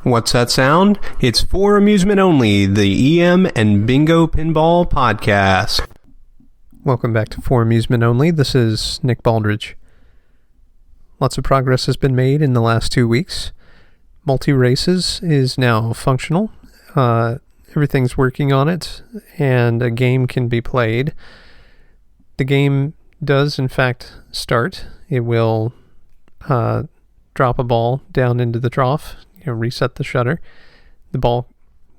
What's that sound? It's For Amusement Only, the EM and Bingo Pinball Podcast. Welcome back to For Amusement Only. This is Nick Baldridge. Lots of progress has been made in the last 2 weeks. Multi-Races is now functional. Everything's working on it, and a game can be played. The game does, in fact, start. It will drop a ball down into the trough, reset the shutter. The ball,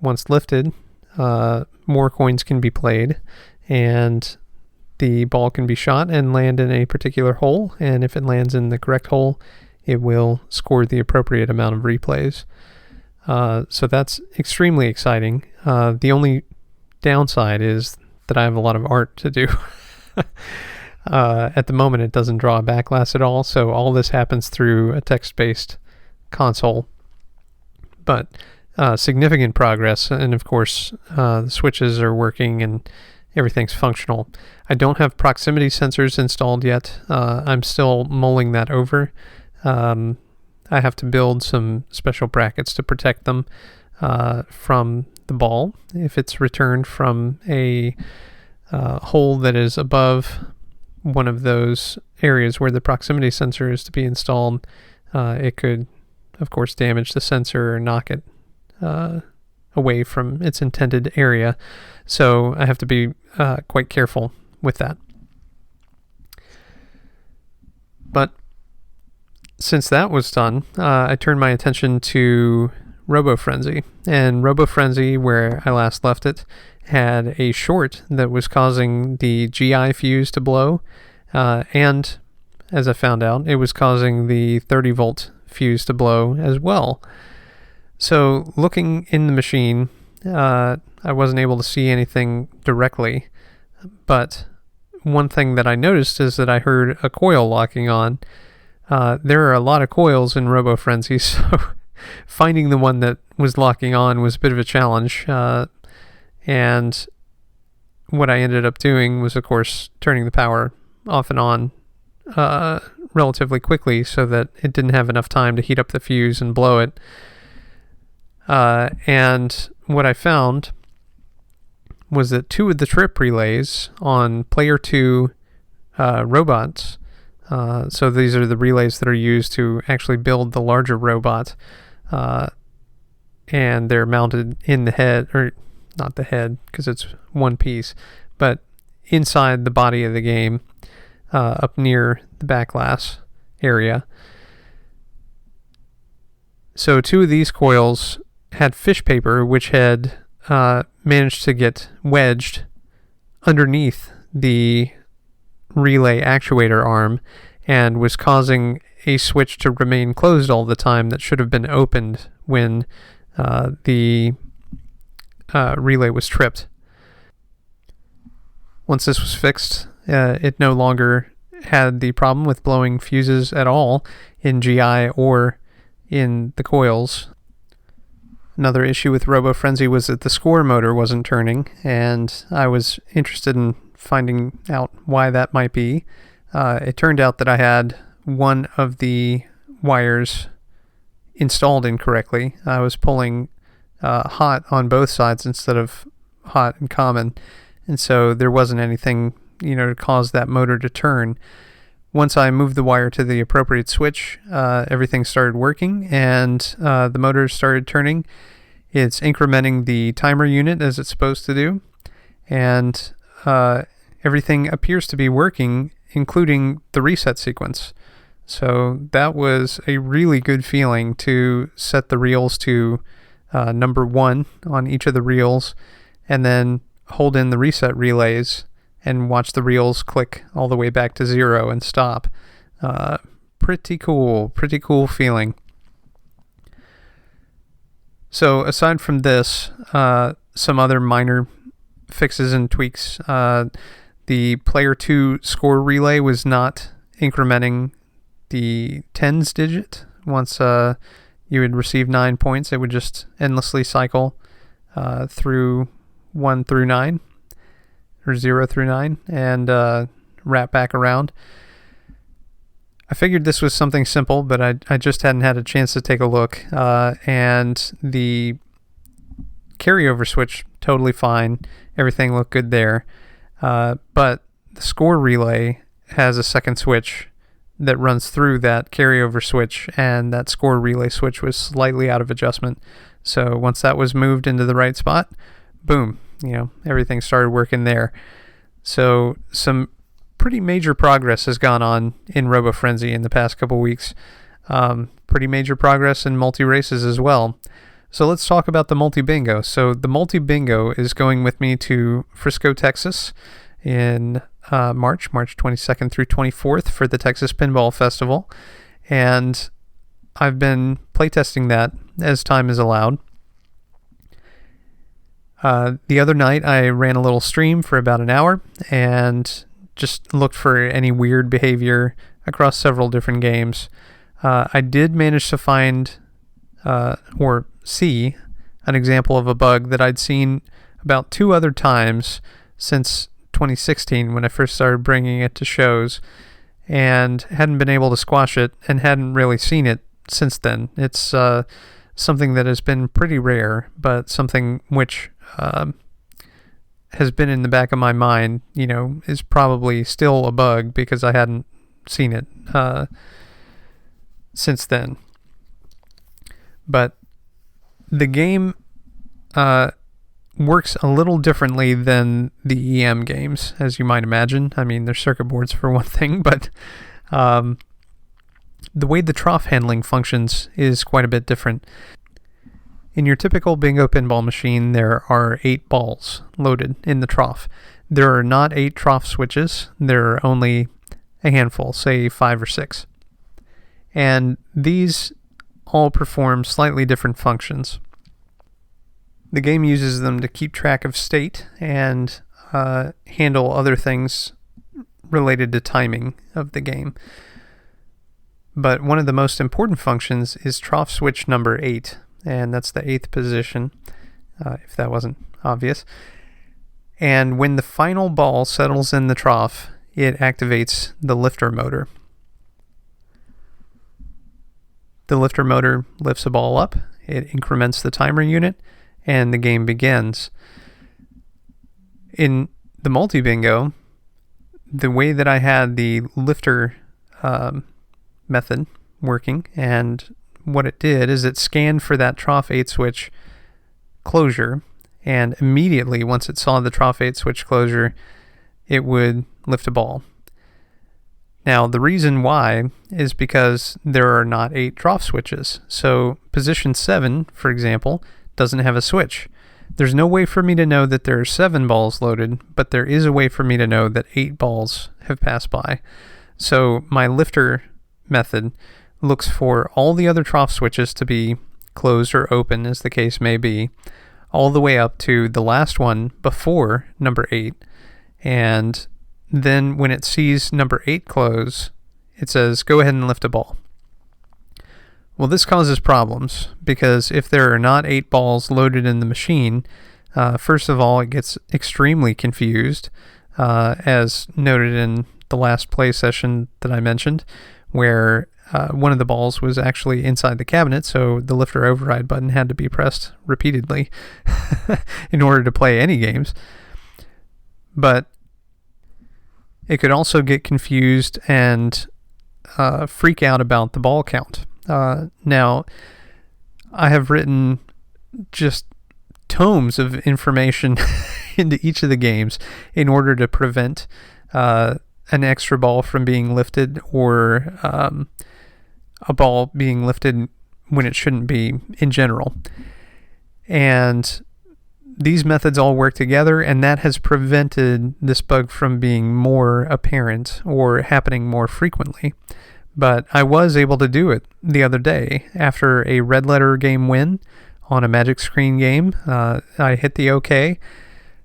once lifted, more coins can be played, and the ball can be shot and land in a particular hole, and if it lands in the correct hole, it will score the appropriate amount of replays. So that's extremely exciting. The only downside is that I have a lot of art to do. At the moment, it doesn't draw a backglass at all, so all this happens through a text-based console. But significant progress, and of course, the switches are working and everything's functional. I don't have proximity sensors installed yet. I'm still mulling that over. I have to build some special brackets to protect them from the ball if it's returned from a hole that is above one of those areas where the proximity sensor is to be installed. It could, of course, damage the sensor or knock it away from its intended area. So I have to be quite careful with that. But since that was done, I turned my attention to Robo-Frenzy. And Robo-Frenzy, where I last left it, had a short that was causing the GI fuse to blow, and as I found out, it was causing the 30-volt fuse to blow as well. So looking in the machine, I wasn't able to see anything directly, but one thing that I noticed is that I heard a coil locking on. There are a lot of coils in Robo-Frenzy, so finding the one that was locking on was a bit of a challenge. And what I ended up doing was, of course, turning the power off and on relatively quickly so that it didn't have enough time to heat up the fuse and blow it. And what I found was that 2 of the trip relays on Player 2 robots, so these are the relays that are used to actually build the larger robot, and they're mounted in the head, or not the head because it's one piece, but inside the body of the game, up near the backglass area. So 2 of these coils had fish paper, which had managed to get wedged underneath the relay actuator arm and was causing a switch to remain closed all the time that should have been opened when the relay was tripped. Once this was fixed, it no longer had the problem with blowing fuses at all in GI or in the coils. Another issue with Robo-Frenzy was that the score motor wasn't turning, and I was interested in finding out why that might be. It turned out that I had one of the wires installed incorrectly. I was pulling hot on both sides instead of hot and common, and so there wasn't anything to cause that motor to turn. Once I moved the wire to the appropriate switch, everything started working, and the motor started turning. It's incrementing the timer unit as it's supposed to do, and everything appears to be working, including the reset sequence. So that was a really good feeling to set the reels to number 1 on each of the reels, and then hold in the reset relays and watch the reels click all the way back to 0 and stop. Pretty cool feeling. So aside from this, some other minor fixes and tweaks. The Player 2 score relay was not incrementing the tens digit. Once you would receive 9 points, it would just endlessly cycle through 1 through 9. Or 0 through 9, and wrap back around. I figured this was something simple, but I just hadn't had a chance to take a look. And the carryover switch, totally fine. Everything looked good there. But the score relay has a second switch that runs through that carryover switch, and that score relay switch was slightly out of adjustment. So once that was moved into the right spot, boom, everything started working there. So some pretty major progress has gone on in Robo-Frenzy in the past couple weeks. Pretty major progress in multi-races as well. So let's talk about the multi-bingo. So the multi-bingo is going with me to Frisco, Texas in March 22nd through 24th for the Texas Pinball Festival. And I've been playtesting that as time is allowed. The other night I ran a little stream for about an hour and just looked for any weird behavior across several different games. I did manage to find or see an example of a bug that I'd seen about 2 other times since 2016 when I first started bringing it to shows, and hadn't been able to squash it and hadn't really seen it since then. It's something that has been pretty rare, but something which has been in the back of my mind, is probably still a bug because I hadn't seen it since then. But the game works a little differently than the EM games, as you might imagine. I mean, there's circuit boards for one thing, but the way the trough handling functions is quite a bit different. In your typical bingo pinball machine, there are 8 balls loaded in the trough. There are not 8 trough switches. There are only a handful, say 5 or 6. And these all perform slightly different functions. The game uses them to keep track of state and handle other things related to timing of the game. But one of the most important functions is trough switch number 8, and that's the 8th position, if that wasn't obvious. And when the final ball settles in the trough, it activates the lifter motor. The lifter motor lifts a ball up, it increments the timer unit, and the game begins. In the multi-bingo, the way that I had the lifter method working, and what it did is it scanned for that trough 8 switch closure, and immediately once it saw the trough 8 switch closure, it would lift a ball. Now, the reason why is because there are not 8 trough switches. So position 7, for example, doesn't have a switch. There's no way for me to know that there are 7 balls loaded, but there is a way for me to know that 8 balls have passed by. So my lifter method looks for all the other trough switches to be closed or open, as the case may be, all the way up to the last one before number 8. And then when it sees number 8 close, it says, go ahead and lift a ball. Well, this causes problems because if there are not 8 balls loaded in the machine, first of all, it gets extremely confused, as noted in the last play session that I mentioned, where one of the balls was actually inside the cabinet, so the lifter override button had to be pressed repeatedly in order to play any games. But it could also get confused and freak out about the ball count. Now, I have written just tomes of information into each of the games in order to prevent an extra ball from being lifted or a ball being lifted when it shouldn't be in general. And these methods all work together, and that has prevented this bug from being more apparent or happening more frequently. But I was able to do it the other day after a red letter game win on a magic screen game. I hit the OK,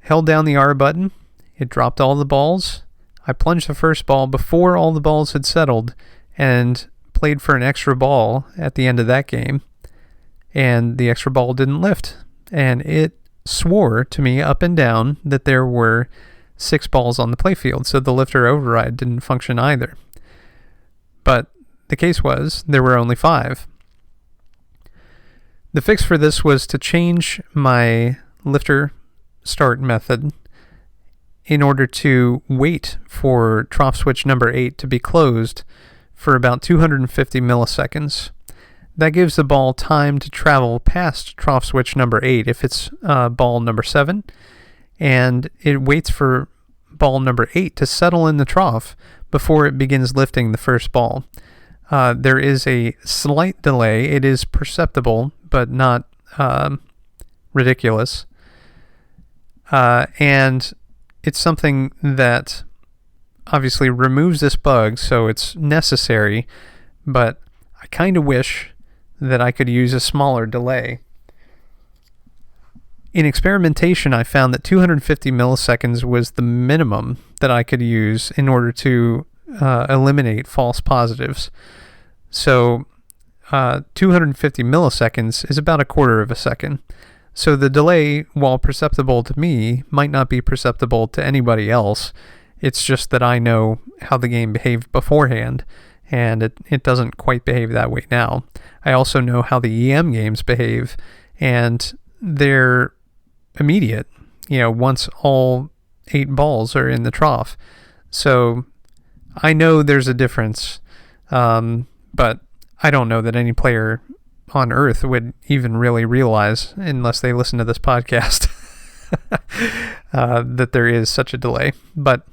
held down the R button, it dropped all the balls. I plunged the first ball before all the balls had settled and played for an extra ball at the end of that game, and the extra ball didn't lift. And it swore to me up and down that there were 6 balls on the playfield, so the lifter override didn't function either. but the case was there were only 5. The fix for this was to change my lifter start method in order to wait for trough switch number 8 to be closed for about 250 milliseconds. That gives the ball time to travel past trough switch number 8 if it's ball number 7, and it waits for ball number 8 to settle in the trough before it begins lifting the first ball. There is a slight delay. It is perceptible, but not ridiculous. And it's something that obviously removes this bug, so it's necessary, but I kind of wish that I could use a smaller delay. In experimentation, I found that 250 milliseconds was the minimum that I could use in order to eliminate false positives. So 250 milliseconds is about a quarter of a second. So the delay, while perceptible to me, might not be perceptible to anybody else. It's just that I know how the game behaved beforehand, and it doesn't quite behave that way now. I also know how the EM games behave, and they're immediate, once all 8 balls are in the trough. So I know there's a difference, but I don't know that any player on Earth would even really realize, unless they listen to this podcast, that there is such a delay. But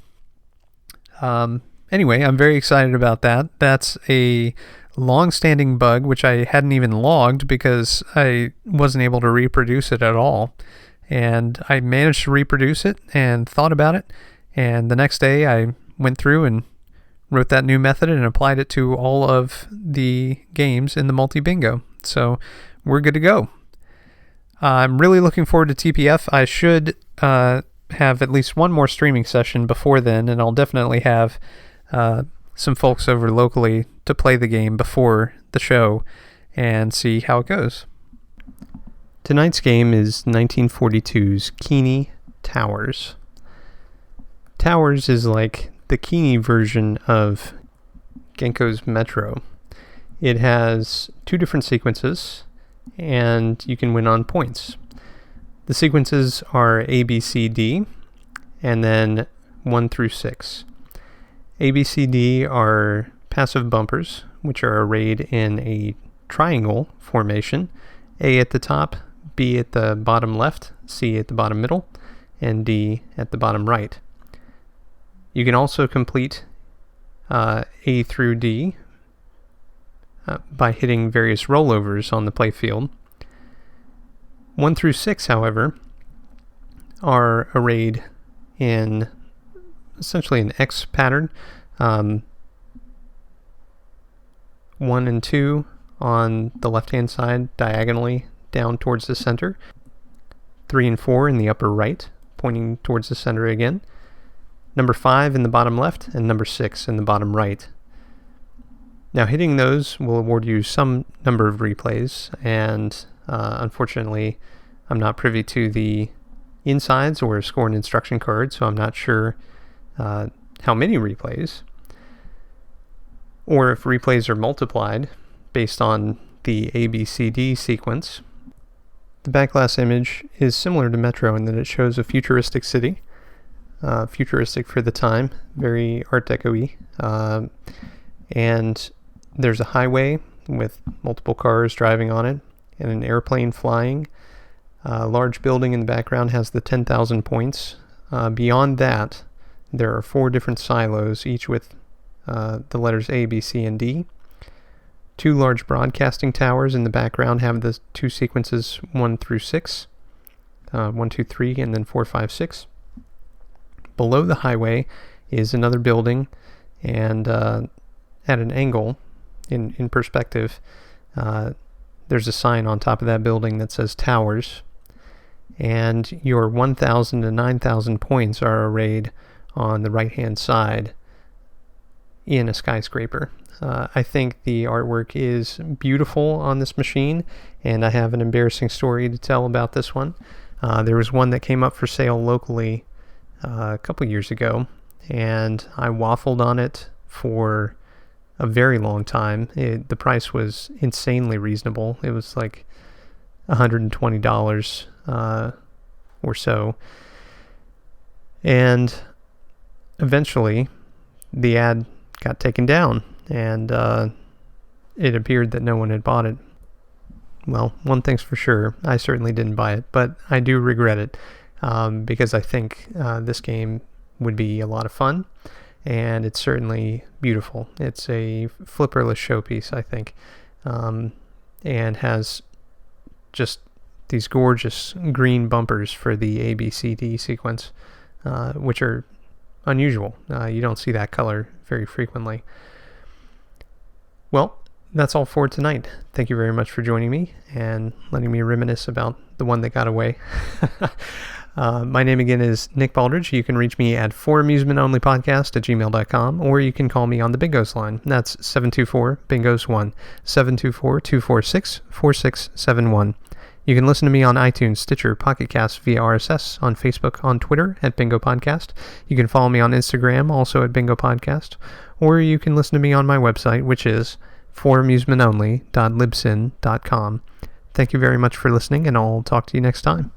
anyway, I'm very excited about that. That's a long-standing bug, which I hadn't even logged because I wasn't able to reproduce it at all. And I managed to reproduce it and thought about it. And the next day I went through and wrote that new method and applied it to all of the games in the multi-bingo. So we're good to go. I'm really looking forward to TPF. I should have at least one more streaming session before then, and I'll definitely have some folks over locally to play the game before the show and see how it goes. Tonight's game is 1942's Keeney Towers. Towers is like the Keeney version of Genko's Metro. It has 2 different sequences, and you can win on points. The sequences are A, B, C, D, and then 1 through 6. A, B, C, D are passive bumpers, which are arrayed in a triangle formation. A at the top, B at the bottom left, C at the bottom middle, and D at the bottom right. You can also complete A through D by hitting various rollovers on the playfield. 1 through 6, however, are arrayed in essentially an X pattern. 1 and 2 on the left-hand side diagonally down towards the center. 3 and 4 in the upper right, pointing towards the center again. Number 5 in the bottom left, and number 6 in the bottom right. Now, hitting those will award you some number of replays, and unfortunately, I'm not privy to the insides or score and instruction card, so I'm not sure how many replays, or if replays are multiplied based on the ABCD sequence. The backglass image is similar to Metro in that it shows a futuristic city, futuristic for the time, very Art Deco-y, and there's a highway with multiple cars driving on it and an airplane flying. A large building in the background has the 10,000 points. Beyond that, there are 4 different silos, each with the letters A, B, C, and D. 2 large broadcasting towers in the background have the 2 sequences 1 through 6. 1, 2, 3, and then 4, 5, 6. Below the highway is another building, and at an angle, in perspective, there's a sign on top of that building that says Towers, and your 1,000 to 9,000 points are arrayed on the right-hand side in a skyscraper. I think the artwork is beautiful on this machine, and I have an embarrassing story to tell about this one. There was one that came up for sale locally a couple years ago, and I waffled on it for a very long time. The price was insanely reasonable. It was like $120 or so. And eventually, the ad got taken down, and it appeared that no one had bought it. Well, one thing's for sure, I certainly didn't buy it, but I do regret it, because I think this game would be a lot of fun, and it's certainly beautiful. It's a flipperless showpiece, I think, and has just these gorgeous green bumpers for the ABCD sequence, which are unusual. You don't see that color very frequently. Well, that's all for tonight. Thank you very much for joining me and letting me reminisce about the one that got away. My name again is Nick Baldridge. You can reach me at foramusementonlypodcast@gmail.com, or you can call me on the Bingos line. That's 724-BINGOS1, 724-246-4671. You can listen to me on iTunes, Stitcher, Pocket Cast, via RSS, on Facebook, on Twitter, at Bingo Podcast. You can follow me on Instagram, also at Bingo Podcast, or you can listen to me on my website, which is foramusementonly.libsyn.com. Thank you very much for listening, and I'll talk to you next time.